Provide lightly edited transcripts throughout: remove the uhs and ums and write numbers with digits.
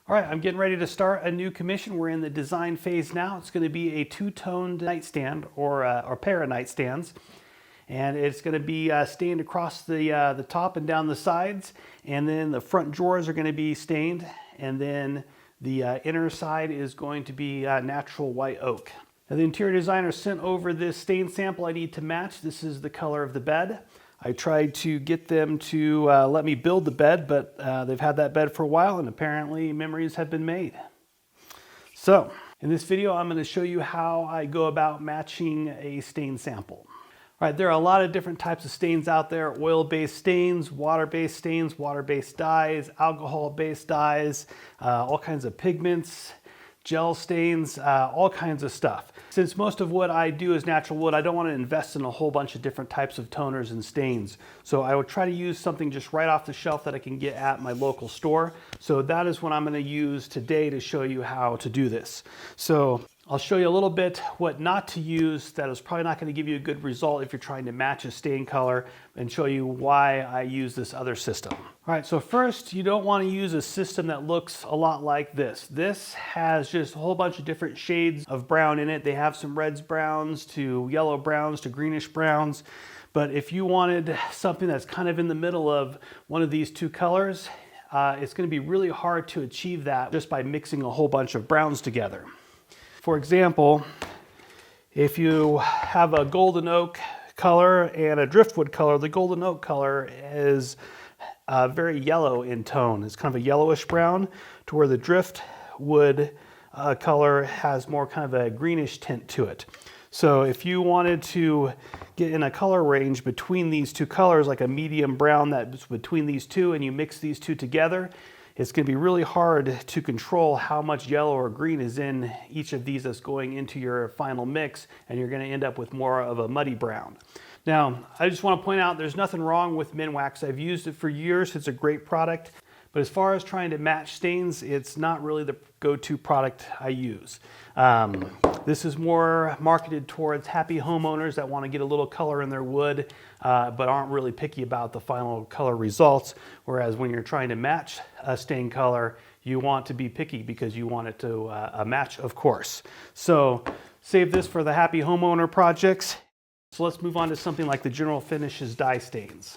All right, I'm getting ready to start a new commission. We're in the design phase now. It's going to be a two-toned nightstand or a pair of nightstands. And it's going to be stained across the top and down the sides. And then the front drawers are going to be stained. And then the inner side is going to be natural white oak. Now, the interior designer sent over this stain sample I need to match. This is the color of the bed. I tried to get them to let me build the bed, but they've had that bed for a while and apparently memories have been made. So in this video, I'm going to show you how I go about matching a stain sample. All right, there are a lot of different types of stains out there: oil-based stains, water-based dyes, alcohol-based dyes, all kinds of pigments, gel stains, all kinds of stuff. Since most of what I do is natural wood, I don't want to invest in a whole bunch of different types of toners and stains. So I will try to use something just right off the shelf that I can get at my local store. So that is what I'm going to use today to show you how to do this. So I'll show you a little bit what not to use that is probably not going to give you a good result if you're trying to match a stain color, and show you why I use this other system. All right, so first, you don't want to use a system that looks a lot like this. This has just a whole bunch of different shades of brown in it. They have some reds browns to yellow browns to greenish browns. But if you wanted something that's kind of in the middle of one of these two colors, it's going to be really hard to achieve that just by mixing a whole bunch of browns together. For example, if you have a golden oak color and a driftwood color, the golden oak color is very yellow in tone. It's kind of a yellowish brown, to where the driftwood color has more kind of a greenish tint to it. So if you wanted to get in a color range between these two colors, like a medium brown that's between these two, and you mix these two together, it's going to be really hard to control how much yellow or green is in each of these that's going into your final mix, and you're going to end up with more of a muddy brown. Now, I just want to point out there's nothing wrong with Minwax. I've used it for years. It's a great product. But as far as trying to match stains, it's not really the go-to product I use. This is more marketed towards happy homeowners that want to get a little color in their wood, but aren't really picky about the final color results. Whereas when you're trying to match a stain color, you want to be picky because you want it to match, of course. So save this for the happy homeowner projects. So let's move on to something like the General Finishes dye stains.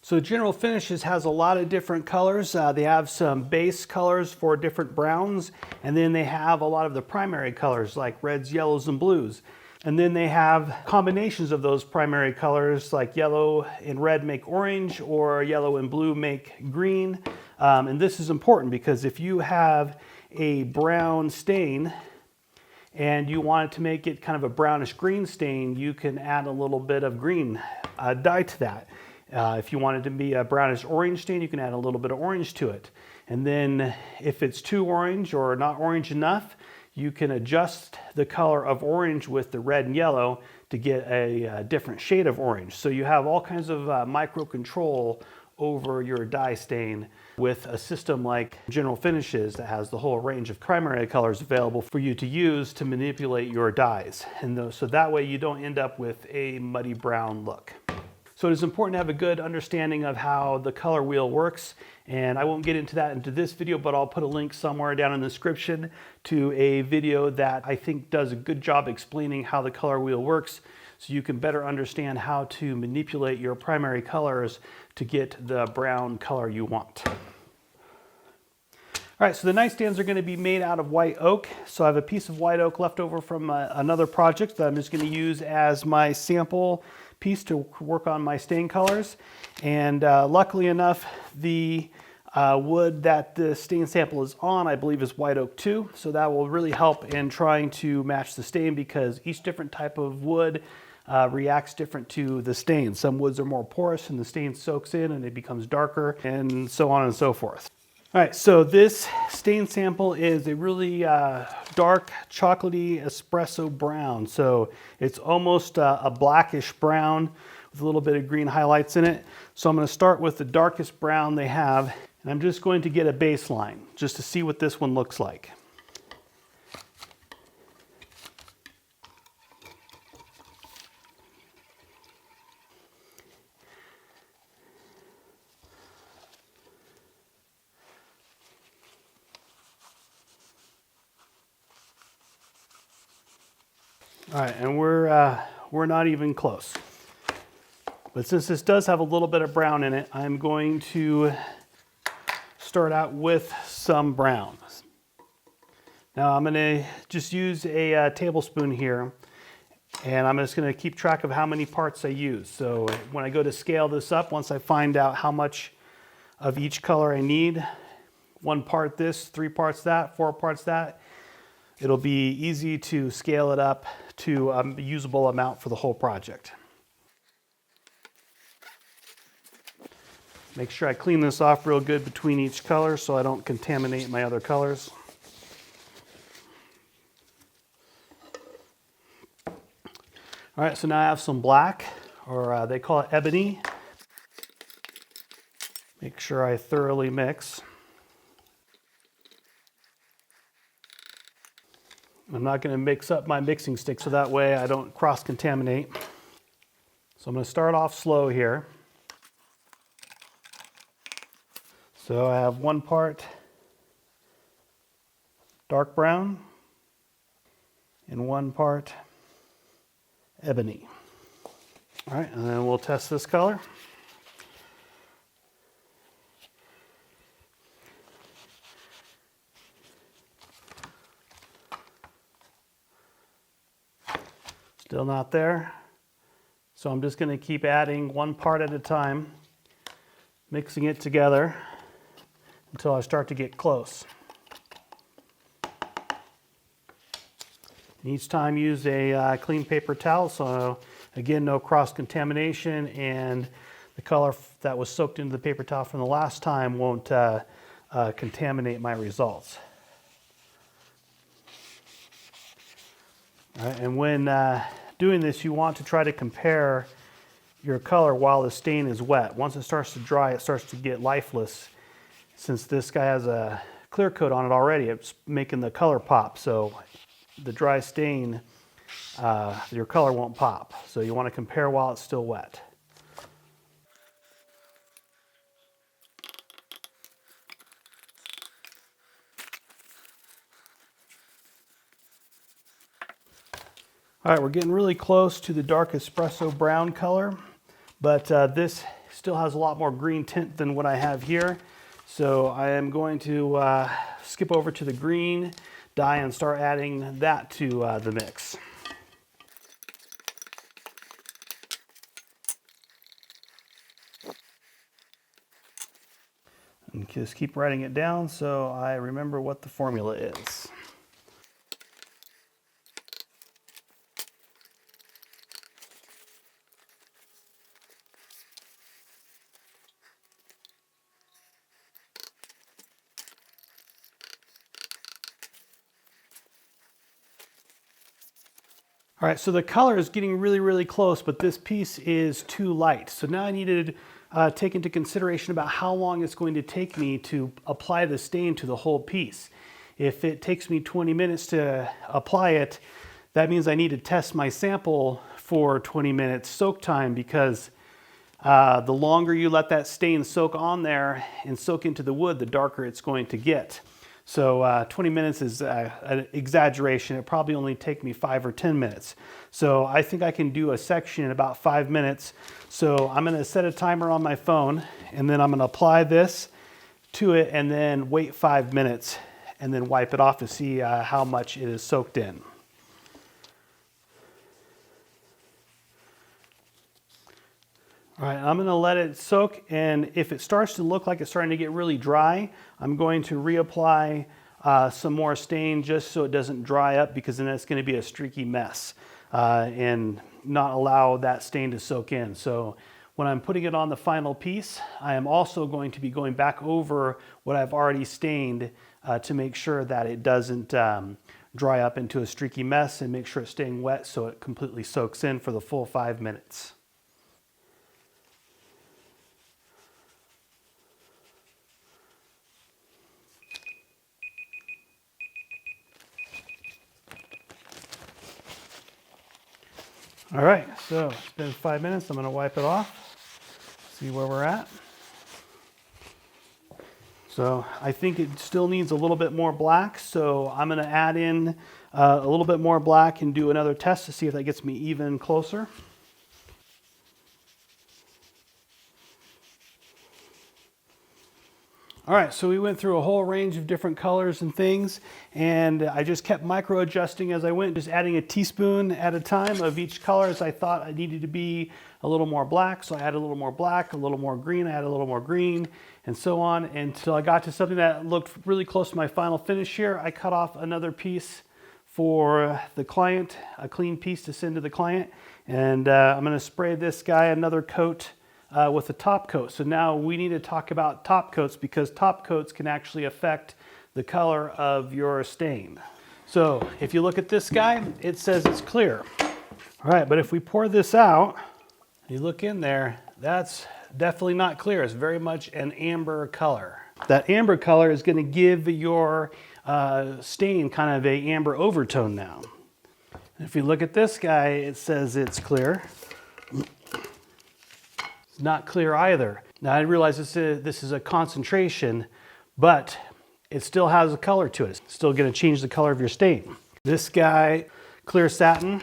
So General Finishes has a lot of different colors. They have some base colors for different browns, and then they have a lot of the primary colors like reds, yellows, and blues. And then they have combinations of those primary colors, like yellow and red make orange, or yellow and blue make green. And this is important because if you have a brown stain and you want to make it kind of a brownish green stain, you can add a little bit of green dye to that. If you want it to be a brownish orange stain, you can add a little bit of orange to it. And then if it's too orange or not orange enough, you can adjust the color of orange with the red and yellow to get a different shade of orange. So you have all kinds of micro control over your dye stain with a system like General Finishes that has the whole range of primary colors available for you to use to manipulate your dyes. And so that way you don't end up with a muddy brown look. So it is important to have a good understanding of how the color wheel works, and I won't get into that into this video, but I'll put a link somewhere down in the description to a video that I think does a good job explaining how the color wheel works, so you can better understand how to manipulate your primary colors to get the brown color you want. All right, so the nightstands are going to be made out of white oak. So I have a piece of white oak left over from another project that I'm just going to use as my sample piece to work on my stain colors. And luckily enough, the wood that the stain sample is on, I believe, is white oak too. So that will really help in trying to match the stain, because each different type of wood reacts different to the stain. Some woods are more porous and the stain soaks in and it becomes darker, and so on and so forth. All right, so this stain sample is a really dark chocolatey espresso brown. So it's almost a blackish brown with a little bit of green highlights in it. So I'm going to start with the darkest brown they have, and I'm just going to get a baseline just to see what this one looks like. All right, and we're not even close. But since this does have a little bit of brown in it, I'm going to start out with some brown. Now I'm going to just use a tablespoon here, and I'm just going to keep track of how many parts I use. So when I go to scale this up, once I find out how much of each color I need, 1 part this, 3 parts that, 4 parts that, it'll be easy to scale it up to a usable amount for the whole project. Make sure I clean this off real good between each color so I don't contaminate my other colors. All right, so now I have some black, or they call it ebony. Make sure I thoroughly mix. I'm not going to mix up my mixing stick so that way I don't cross-contaminate. So I'm going to start off slow here. So I have 1 part dark brown and 1 part ebony. All right, and then we'll test this color. Still not there. So I'm just going to keep adding 1 part at a time, mixing it together until I start to get close. And each time use a clean paper towel, so again, no cross-contamination, and the color that was soaked into the paper towel from the last time won't contaminate my results. All right, and when doing this, you want to try to compare your color while the stain is wet. Once it starts to dry, it starts to get lifeless. Since this guy has a clear coat on it already, it's making the color pop. So the dry stain, your color won't pop. So you want to compare while it's still wet. All right, we're getting really close to the dark espresso brown color, but this still has a lot more green tint than what I have here. So I am going to skip over to the green dye and start adding that to the mix. And just keep writing it down so I remember what the formula is. All right, so the color is getting really, really close, but this piece is too light. So now I need to take into consideration about how long it's going to take me to apply the stain to the whole piece. If it takes me 20 minutes to apply it, that means I need to test my sample for 20 minutes soak time, because the longer you let that stain soak on there and soak into the wood, the darker it's going to get. So 20 minutes is an exaggeration. It probably only take me 5 or 10 minutes. So I think I can do a section in about 5 minutes. So I'm going to set a timer on my phone, and then I'm going to apply this to it and then wait 5 minutes and then wipe it off to see how much it is soaked in. All right, I'm going to let it soak, and if it starts to look like it's starting to get really dry, I'm going to reapply some more stain just so it doesn't dry up, because then it's going to be a streaky mess and not allow that stain to soak in. So when I'm putting it on the final piece, I am also going to be going back over what I've already stained to make sure that it doesn't dry up into a streaky mess, and make sure it's staying wet so it completely soaks in for the full 5 minutes. All right, so it's been 5 minutes. I'm going to wipe it off, see where we're at. So I think it still needs a little bit more black, so I'm going to add in a little bit more black and do another test to see if that gets me even closer. All right, so we went through a whole range of different colors and things, and I just kept micro adjusting as I went, just adding a teaspoon at a time of each color as I thought I needed to be a little more black. So I added a little more black, a little more green, I added a little more green, and so on until I got to something that looked really close to my final finish here. I cut off another piece for the client, a clean piece to send to the client, and I'm going to spray this guy another coat with a top coat. So now we need to talk about top coats, because top coats can actually affect the color of your stain. So if you look at this guy, it says it's clear. All right, but if we pour this out, you look in there, that's definitely not clear. It's very much an amber color. That amber color is going to give your stain kind of a amber overtone now. If you look at this guy, it says it's clear. It's not clear either. Now I realize this is a concentration, but it still has a color to it. It's still going to change the color of your stain. This guy, clear satin.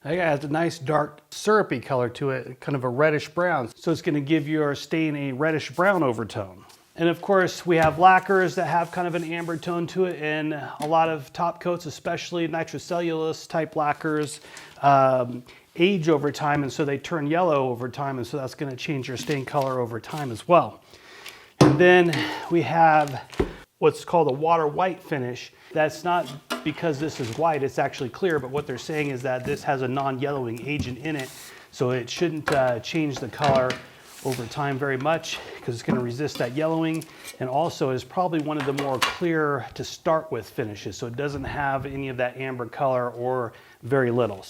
That guy has a nice dark syrupy color to it, kind of a reddish brown. So it's going to give your stain a reddish brown overtone. And of course we have lacquers that have kind of an amber tone to it, and a lot of top coats, especially nitrocellulose type lacquers, age over time, and so they turn yellow over time, and so that's going to change your stain color over time as well. And then we have what's called a water white finish. That's not because this is white, it's actually clear, but what they're saying is that this has a non-yellowing agent in it, so it shouldn't change the color over time very much, because it's going to resist that yellowing, and also is probably one of the more clear to start with finishes, so it doesn't have any of that amber color or very little.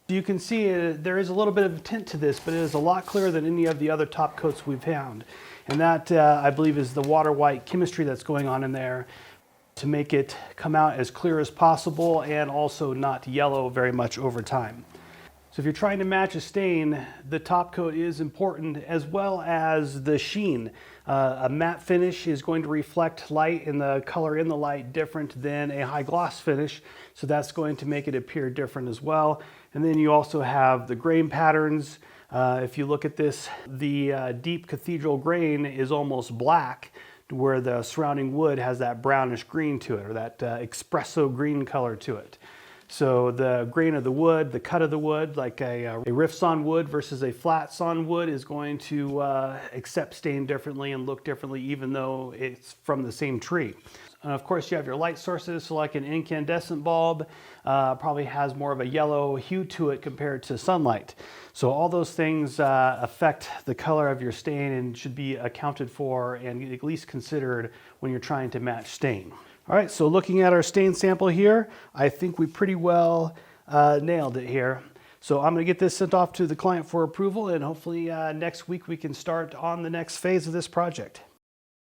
You can see there is a little bit of a tint to this, but it is a lot clearer than any of the other top coats we've found. And that, I believe, is the water white chemistry that's going on in there to make it come out as clear as possible and also not yellow very much over time. So if you're trying to match a stain, the top coat is important, as well as the sheen. A matte finish is going to reflect light and the color in the light different than a high gloss finish, so that's going to make it appear different as well. And then you also have the grain patterns. If you look at this, the deep cathedral grain is almost black, where the surrounding wood has that brownish green to it, or that espresso green color to it. So the grain of the wood, the cut of the wood, like a rift sawn wood versus a flat sawn wood, is going to accept stain differently and look differently, even though it's from the same tree. And of course you have your light sources, so like an incandescent bulb probably has more of a yellow hue to it compared to sunlight. So all those things affect the color of your stain and should be accounted for and at least considered when you're trying to match stain. All right, so looking at our stain sample here, I think we pretty well nailed it here. So I'm going to get this sent off to the client for approval, and hopefully next week we can start on the next phase of this project.